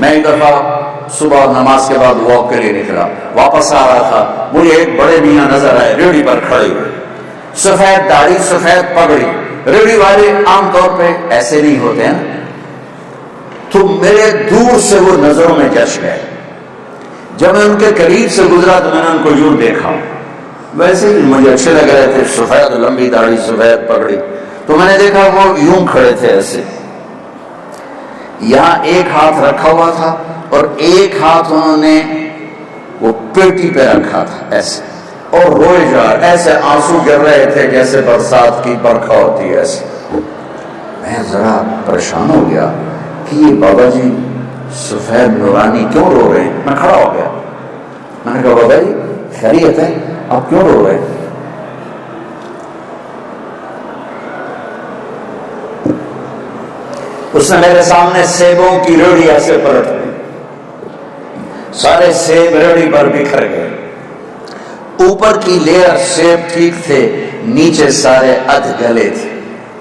میں ایک دفعہ صبح نماز کے بعد واک کے لیے نکلا، واپس آ رہا تھا، مجھے ایک بڑے میاں نظر آئے ریڑھی پر کھڑے ہوئے، سفید داڑھی سفید پگڑی۔ ریڑھی والے عام طور پہ ایسے نہیں ہوتے ہیں، تو میرے دور سے وہ نظروں میں جچ گئے۔ جب میں ان کے قریب سے گزرا تو میں نے ان کو یوں دیکھا، ویسے ہی مجھے اچھے لگ رہے تھے، سفید لمبی داڑھی سفید پگڑی، تو میں نے دیکھا وہ یوں کھڑے تھے ایسے، یہاں ایک ہاتھ رکھا ہوا تھا اور ایک ہاتھ انہوں نے وہ پیٹی پہ رکھا تھا ایسے، اور روئے جا ایسے آنسو گر رہے تھے جیسے برسات کی برکھا ہوتی ہے ایسے۔ میں ذرا پریشان ہو گیا کہ یہ بابا جی سفید نورانی کیوں رو رہے ہیں؟ میں کھڑا ہو گیا، میں نے کہا بابا جی خیریت ہے، آپ کیوں رو رہے ہیں؟ اس نے میرے سامنے سیبوں کی ریڑھی ایسے پلٹ دی، سارے سیب ریڑھی پر بکھر گئے، اوپر کی لیئر سیب ٹھیک تھے، نیچے سارے ادھ گلے تھے۔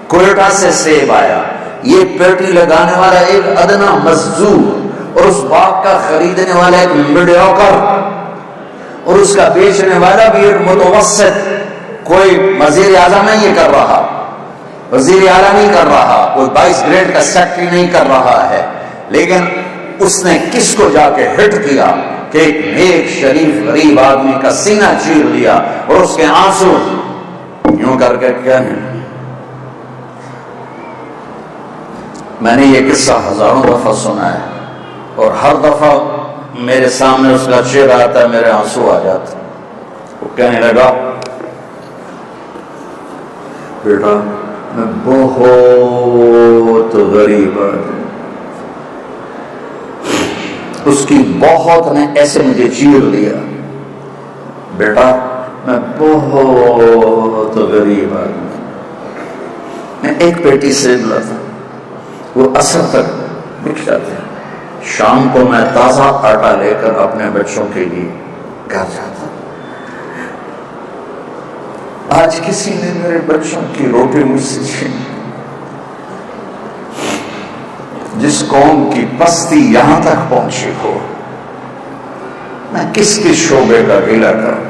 کوئٹہ سے سیب آیا، یہ پیٹی لگانے والا ایک ادنا مزدور اور اس باغ کا خریدنے والا ایک میڈیوکر اور اس کا بیچنے والا بھی ایک متوسط، کوئی وزیر اعظم نہیں یہ کر رہا، وزیر اعلیٰ نہیں کر رہا، کوئی 22 گریڈ کا سیکٹری نہیں کر رہا ہے، لیکن اس نے کس کو جا کے ہٹ کیا کہ ایک نیک شریف غریب آدمی کا سینہ چیر لیا اور اس کے آنسو یوں کر کے کہنے۔ میں نے یہ قصہ ہزاروں دفعہ سنا ہے اور ہر دفعہ میرے سامنے اس کا چہرہ آتا ہے، میرے آنسو آ جاتے۔ وہ کہنے لگا بیٹا میں بہت غریب آدمی، اس کی بہت نے ایسے مجھے چیر لیا، بیٹا میں بہت غریب آدمی، میں ایک پیٹی سے ملا تھا، وہ عصر تک بک جاتے ہیں، شام کو میں تازہ آٹا لے کر اپنے بچوں کے لیے گھر جاتا۔ آج کسی نے میرے بچوں کی روٹی مجھ سے چھین، جس قوم کی پستی یہاں تک پہنچی ہو، میں کس کس شعبے کا گلہ کروں؟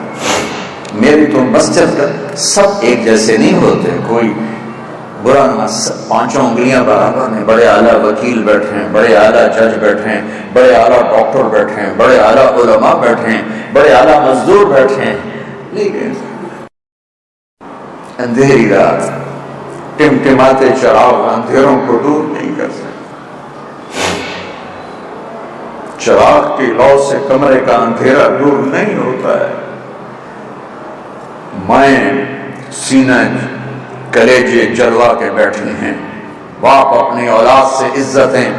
میری تو مسجد کا سب ایک جیسے نہیں ہوتے، کوئی برا نہ، پانچوں انگلیاں برابر ہیں، بڑے اعلیٰ وکیل بیٹھے ہیں، بڑے اعلیٰ جج بیٹھے ہیں، بڑے اعلیٰ ڈاکٹر بیٹھے ہیں، بڑے اعلیٰ علماء بیٹھے ہیں، بڑے اعلیٰ مزدور بیٹھے ہیں، لیکن اندھیری رات ٹمٹماتے چراغ اندھیروں کو دور نہیں کر سکتے، چراغ کی لو سے کمرے کا اندھیرا دور نہیں ہوتا ہے۔ مائیں سینہ کلیجے جلوا کے بیٹھی ہیں، باپ اپنی اولاد سے عزتیں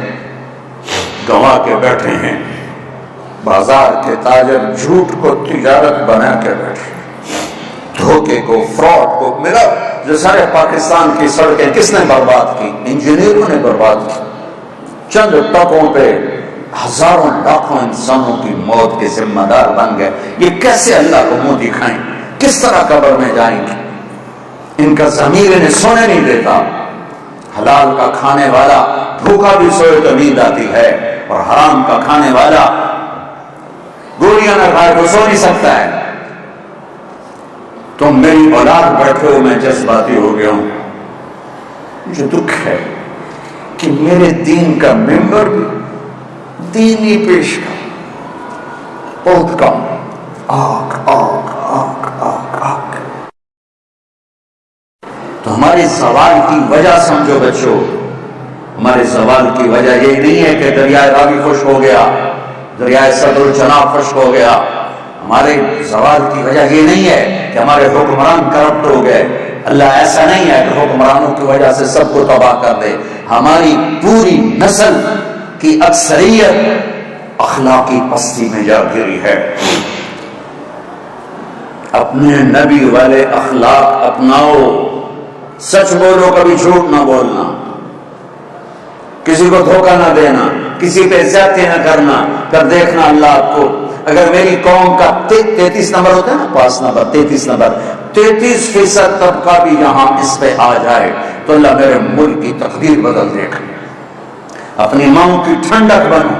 گنوا کے بیٹھے ہیں، بازار کے تاجر جھوٹ کو تجارت بنا کے بیٹھے، دھوکے کو فراڈ کو ملا۔ جو سارے پاکستان کی سڑکیں کس نے برباد کی؟ انجینئروں نے برباد کی، چند ٹکوں پہ ہزاروں لاکھوں انسانوں کی موت کے ذمہ دار بن گئے۔ یہ کیسے اللہ کو منہ دکھائیں؟ کس طرح قبر میں جائیں گے؟ ان کا ضمیر انہیں سونے نہیں دیتا۔ حلال کا کھانے والا بھوکا بھی سوئے تو نیند آتی ہے، اور حرام کا کھانے والا گولیاں نہ کھائے تو سو نہیں سکتا ہے۔ تم میری اولاد بیٹھے ہو، میں جذباتی ہو گیا ہوں۔ مجھے دکھ ہے کہ میرے دین کا ممبر بھی دینی پیش کر بہت کم، آگ آگ آگ آگ آگ۔ تو ہمارے زوال کی وجہ سمجھو بچوں، ہمارے زوال کی وجہ یہ نہیں ہے کہ دریائے راوی خشک ہو گیا، دریائے صدر الجناب خشک ہو گیا۔ ہمارے زوال کی وجہ یہ نہیں ہے کہ ہمارے حکمران کرپٹ ہو گئے۔ اللہ ایسا نہیں ہے کہ حکمرانوں کی وجہ سے سب کو تباہ کر دے۔ ہماری پوری نسل کی اکثریت اخلاقی پستی میں جا گری ہے۔ اپنے نبی والے اخلاق اپناؤ، سچ بولو، کبھی جھوٹ نہ بولنا، کسی کو دھوکہ نہ دینا، کسی پہ زیادتی نہ کرنا، کر دیکھنا اللہ آپ کو۔ اگر میری قوم کا 33 نمبر ہوتا ہے نا، پاس نمبر 33 نمبر، 33% طبقہ بھی یہاں اس پہ آ جائے تو اللہ میرے ملک کی تقدیر بدل دے گا۔ اپنی ماں کی ٹھنڈک بنو،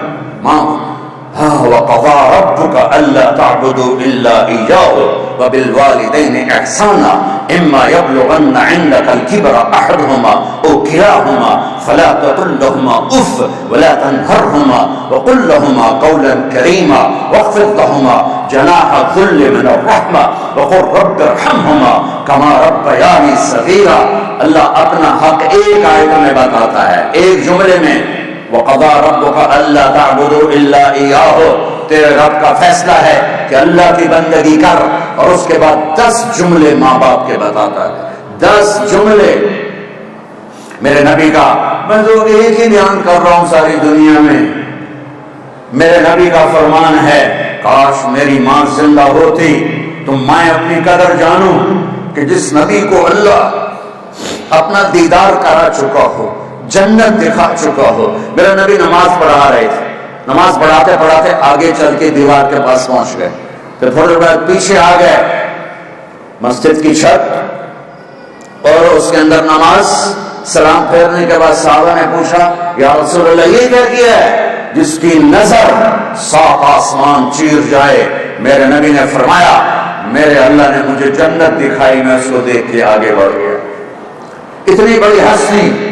وَقَضَى رَبُّكَ أَلَّا تَعْبُدُوا إِلَّا إِيَّاهُ وَبِالْوَالِدَيْنِ إِحْسَانًا إِمَّا يَبْلُغَنَّ عِندَكَ الْكِبَرَ أَحَدُهُمَا أَوْ كِلَاهُمَا فَلَا تَقُل لَّهُمَا أُفٍّ وَلَا تَنْهَرْهُمَا وَقُل لَّهُمَا قَوْلًا كَرِيمًا وَاخْفِضْ لَهُمَا جناح الذل من الرحمة وقل رب ارحمهما كما ربياني صغيرا. اللہ اپنا حق ایک آیت میں بتاتا ہے، ایک جملے میں. وَقَضَى رَبُّكَ أَلَّا تَعْبُدُوا إِلَّا إِيَّاهُ، تیرے رب کا فیصلہ ہے کہ اللہ کی بندگی کر، اور اس کے بعد 10 جملے ماں باپ کے بتاتا ہے. 10 جملے میرے نبی کا. میں تو ایک ہی بیان کر رہا ہوں ساری دنیا میں. میرے نبی کا فرمان ہے، کاش میری ماں زندہ ہوتی تو میں اپنی قدر جانوں کہ جس نبی کو اللہ اپنا دیدار کرا چکا ہو، جنت دکھا چکا ہو. میرا نبی نماز پڑھا رہے تھے، نماز پڑھاتے پڑھاتے آگے چل کے دیوار کے پاس پہنچ گئے، پھر تھوڑی بعد پیچھے آ گئے مسجد کی چھت، اور اس کے اندر نماز. سلام پھیرنے کے بعد صحابہ نے پوچھا، یا رسول اللہ یہ کیا کیا ہے؟ جس کی نظر 7 آسمان چیر جائے. میرے نبی نے فرمایا، میرے اللہ نے مجھے جنت دکھائی، میں اس کو دیکھ کے آگے بڑھ گیا. اتنی بڑی ہستی